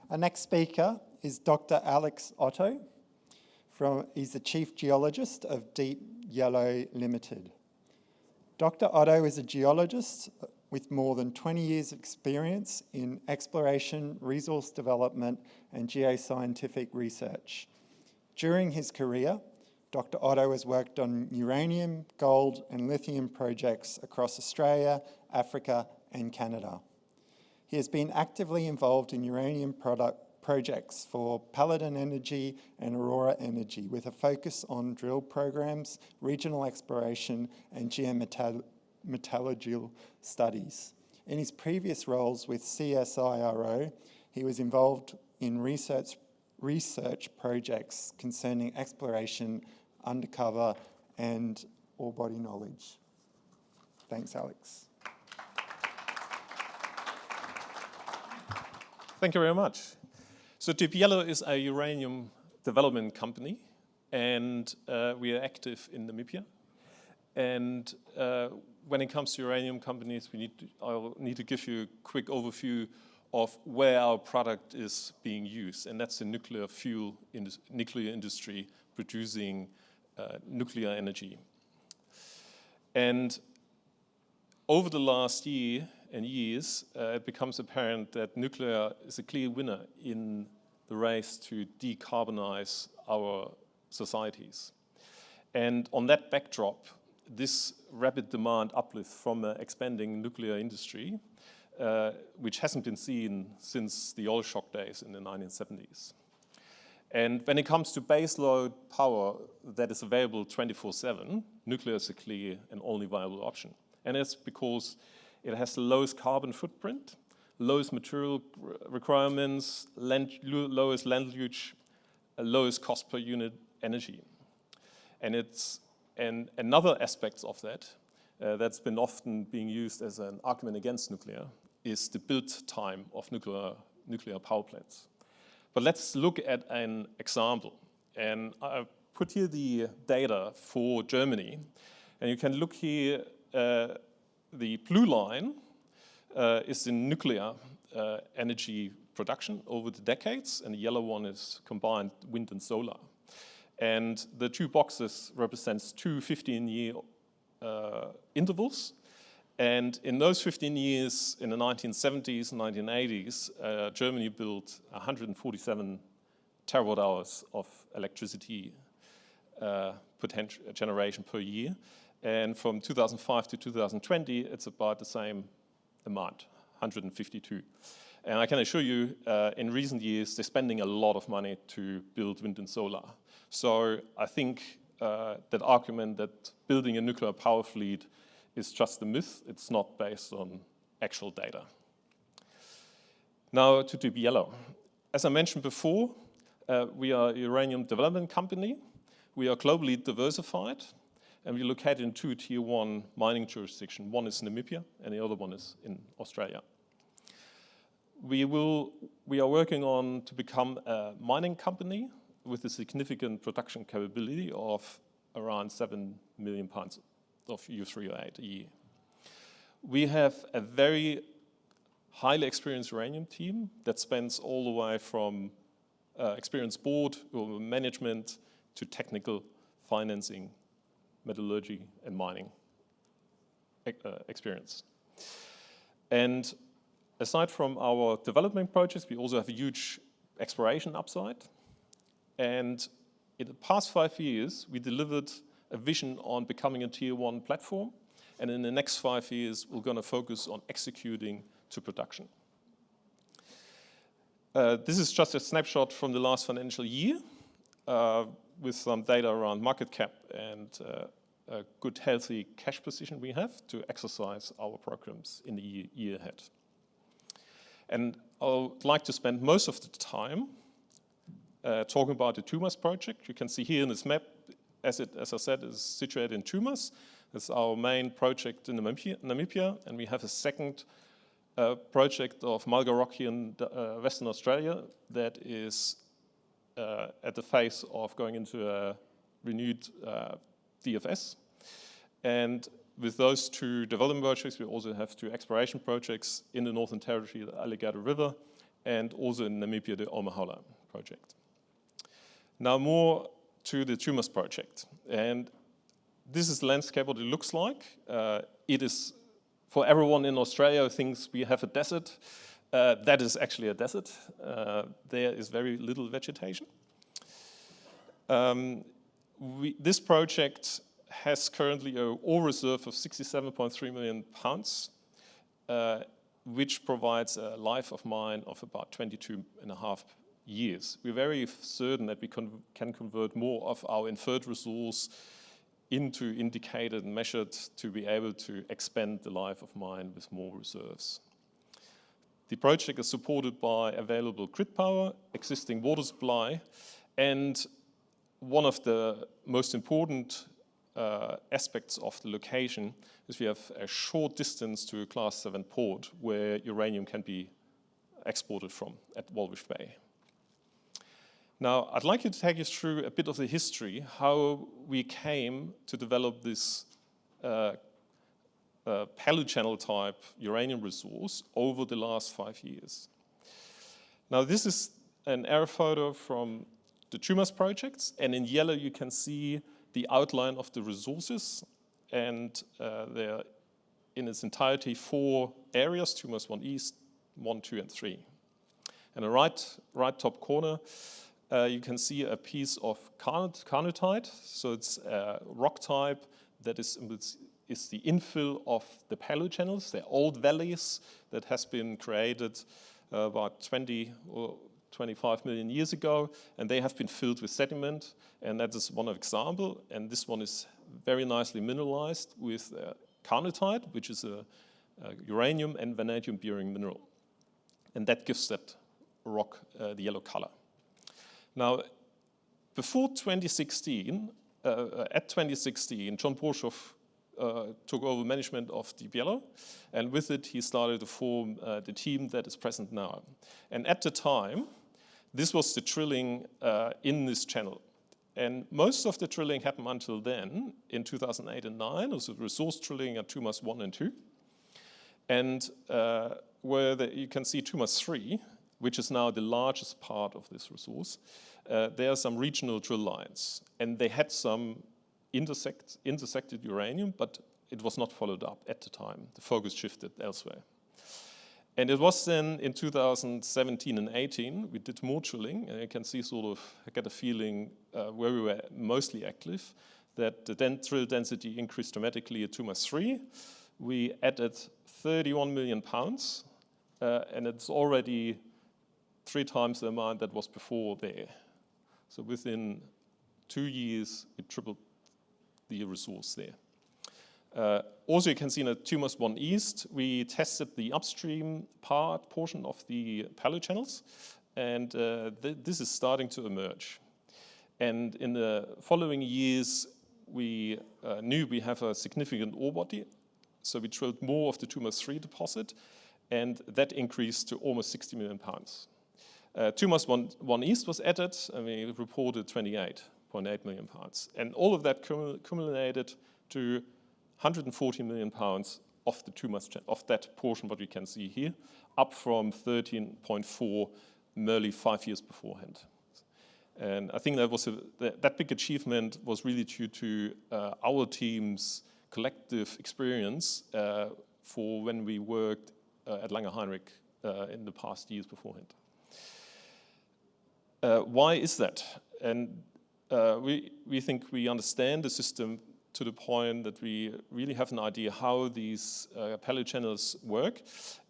Our next speaker is Dr. Alex Otto. He's the Chief Geologist of DYL Limited. Dr. Otto is a geologist with more than 20 years' experience in exploration, resource development, and geoscientific research. During his career, Dr. Otto has worked on uranium, gold, and lithium projects across Australia, Africa, and Canada. He has been actively involved in uranium projects for Paladin Energy and Aurora Energy, with a focus on drill programs, regional exploration, and geometallurgical studies. In his previous roles with CSIRO, he was involved in research projects concerning exploration, undercover, and ore body knowledge. Thanks, Alex. Thank you very much. So DYL is a uranium development company, and we are active in Namibia. And when it comes to uranium companies, I'll need to give you a quick overview of where our product is being used, and that's the nuclear industry producing nuclear energy. And over the last year and years, it becomes apparent that nuclear is a clear winner in the race to decarbonize our societies. And on that backdrop, this rapid demand uplift from an expanding nuclear industry, which hasn't been seen since the oil shock days in the 1970s. And when it comes to baseload power that is available 24/7, nuclear is a clear and only viable option. And it's because it has the lowest carbon footprint, lowest material requirements, lowest land use, lowest cost per unit energy. And another aspect of that that's been often being used as an argument against nuclear is the build time of nuclear power plants. But let's look at an example. And I put here the data for Germany. And you can look here, the blue line is the nuclear energy production over the decades, and the yellow one is combined wind and solar. And the two boxes represents two 15-year intervals. And in those 15 years, in the 1970s and 1980s, Germany built 147 terawatt hours of electricity potential generation per year. And from 2005 to 2020, it's about the same amount, 152. And I can assure you, in recent years, they're spending a lot of money to build wind and solar. So I think that argument that building a nuclear power fleet is just a myth. It's not based on actual data. Now to DYL. As I mentioned before, we are a uranium development company. We are globally diversified, and we locate in two tier 1 mining jurisdictions. One is Namibia, and the other one is in Australia. We are working on to become a mining company with a significant production capability of around 7 million pounds of U3O8 a year. We have a very highly experienced uranium team that spans all the way from experienced board or management to technical financing, metallurgy, and mining experience. And aside from our development projects, we also have a huge exploration upside. And in the past 5 years, we delivered a vision on becoming a tier 1 platform. And in the next 5 years, we're going to focus on executing to production. This is just a snapshot from the last financial year with some data around market cap and a good, healthy cash position we have to exercise our programs in the year ahead. And I would like to spend most of the time talking about the Tumas project. You can see here in this map, as I said, is situated in Tumas. It's our main project in Namibia, and we have a second project of Mulga Rock here in Western Australia that is at the phase of going into a renewed DFS. And with those two development projects, we also have two exploration projects in the Northern Territory, the Alligator River and also in Namibia, the Omahola project. Now more to the TUMAS project. And this is the landscape what it looks like. It is, for everyone in Australia who thinks we have a desert, that is actually a desert. There is very little vegetation. This project has currently an ore reserve of 67.3 million pounds, which provides a life of mine of about 22.5 years. We're very certain that we can convert more of our inferred resource into indicated and measured to be able to expand the life of mine with more reserves. The project is supported by available grid power, existing water supply, and one of the most important aspects of the location is we have a short distance to a Class 7 port where uranium can be exported from at Walvish Bay. Now, I'd like you to take you through a bit of the history, how we came to develop this paleochannel type uranium resource over the last 5 years. Now, this is an air photo from the TUMAS projects, and in yellow you can see the outline of the resources, and there are in its entirety 4 areas, TUMAS 1 East, 1, 2, and 3. In the right top corner, you can see a piece of carnotite, so it's a rock type that is the infill of the paleochannels. They're old valleys that has been created about 20 or 25 million years ago, and they have been filled with sediment, and that is one example. And this one is very nicely mineralized with carnotite, which is a uranium and vanadium-bearing mineral, and that gives that rock the yellow color. Now, before 2016, at 2016, John Borshoff took over management of DYL, and with it he started to form the team that is present now. And at the time, this was the drilling in this channel. And most of the drilling happened until then, in 2008 and 2009. It was resource drilling at TUMAS 1 and 2. And where you can see TUMAS 3, which is now the largest part of this resource, there are some regional drill lines. And they had some intersected uranium, but it was not followed up at the time. The focus shifted elsewhere. And it was then in 2017 and 18, we did more drilling, and you can see I get a feeling where we were mostly active, that the drill density increased dramatically at TUMAS 3. We added 31 million pounds, and it's already 3 times the amount that was before there. So within 2 years, we tripled the resource there. Also, you can see in TUMAS 1 East, we tested the upstream portion of the paleochannels, and this is starting to emerge. And in the following years, we knew we have a significant ore body, so we drilled more of the TUMAS 3 deposit, and that increased to almost 60 million pounds. TUMAS 1 East was added, and we reported 28.8 million pounds. And all of that cumulated to 140 million pounds of the TUMAS, of that portion what we can see here, up from 13.4 merely 5 years beforehand. And I think that big achievement was really due to our team's collective experience for when we worked at Langer Heinrich in the past years beforehand. Why is that? And we think we understand the system to the point that we really have an idea how these paleochannels work.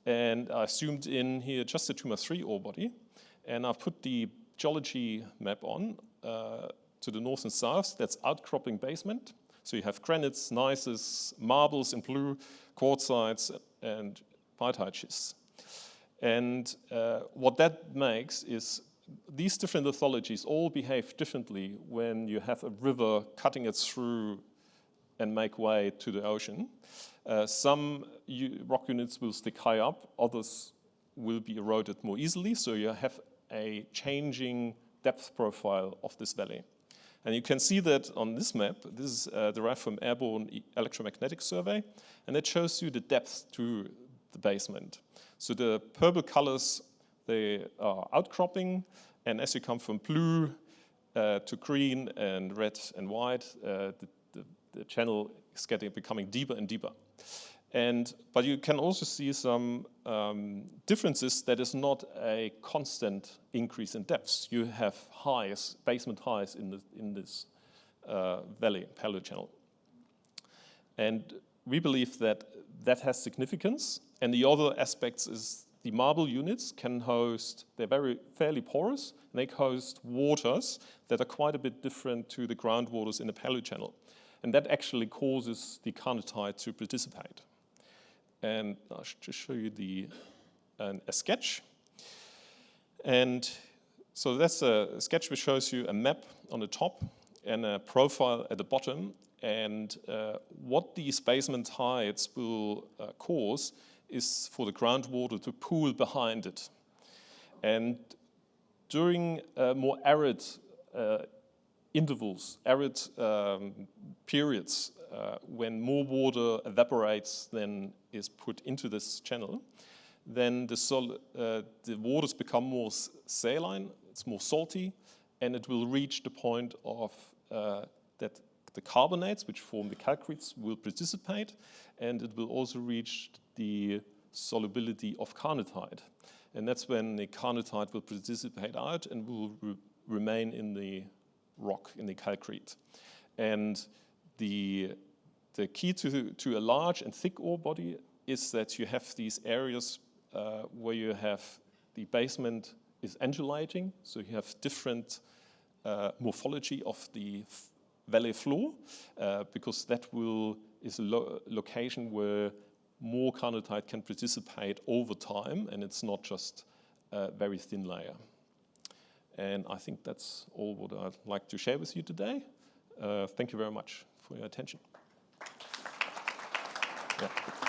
And I zoomed in here just the TUMAS 3 ore body, and I've put the geology map on to the north and south. That's outcropping basement. So you have granites, gneisses, marbles in blue, quartzites, and biotite schists. And what that makes is these different lithologies all behave differently when you have a river cutting it through and make way to the ocean. Some rock units will stick high up, others will be eroded more easily, so you have a changing depth profile of this valley. And you can see that on this map. This is derived from airborne electromagnetic survey, and it shows you the depth to the basement. So the purple colors, they are outcropping, and as you come from blue to green and red and white, the channel is becoming deeper and deeper. But you can also see some differences that is not a constant increase in depths. You have highs, basement highs in this valley, paleochannel. And we believe that that has significance. And the other aspects is the marble units can host, they're fairly porous, and they host waters that are quite a bit different to the groundwaters in the paleochannel. And that actually causes the carnotite to participate. And I'll just show you a sketch. And so that's a sketch which shows you a map on the top and a profile at the bottom. And what these basement heights will cause is for the groundwater to pool behind it. And during more arid intervals, arid periods, when more water evaporates than is put into this channel, then the waters become more saline, it's more salty, and it will reach the point of that the carbonates, which form the calcretes, will participate, and it will also reach the solubility of carnotite. And that's when the carnotite will participate out and will remain in the rock, in the calcrete. And the key to a large and thick ore body is that you have these areas where you have the basement is undulating, so you have different morphology of the valley floor, because that is a location where more carnotite can participate over time, and it's not just a very thin layer. And I think that's all what I'd like to share with you today. Thank you very much for your attention. Yeah.